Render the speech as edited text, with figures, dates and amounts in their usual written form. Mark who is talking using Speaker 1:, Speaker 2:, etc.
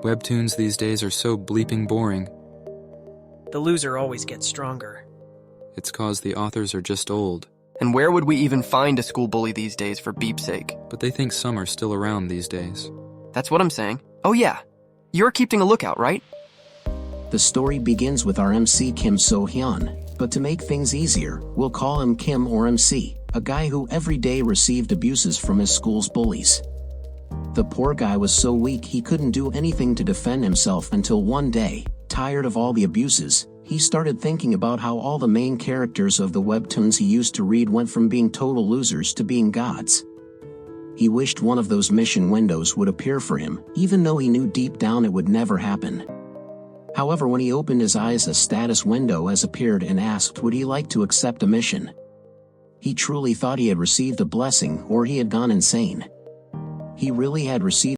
Speaker 1: Webtoons these days are so bleeping boring.
Speaker 2: The loser always gets stronger.
Speaker 1: It's 'cause the authors are just old.
Speaker 3: And where would we even find a school bully these days, for beep's sake?
Speaker 1: But they think some are still around these days.
Speaker 3: That's what I'm saying. Oh yeah, you're keeping a lookout, right?
Speaker 4: The story begins with our MC Kim So-hyun, but to make things easier, we'll call him Kim or MC, a guy who every day received abuses from his school's bullies. The poor guy was so weak he couldn't do anything to defend himself until one day, tired of all the abuses, he started thinking about how all the main characters of the webtoons he used to read went from being total losers to being gods. He wished one of those mission windows would appear for him, even though he knew deep down it would never happen. However, when he opened his eyes, a status window has appeared and asked would he like to accept a mission. He truly thought he had received a blessing or he had gone insane. He really had received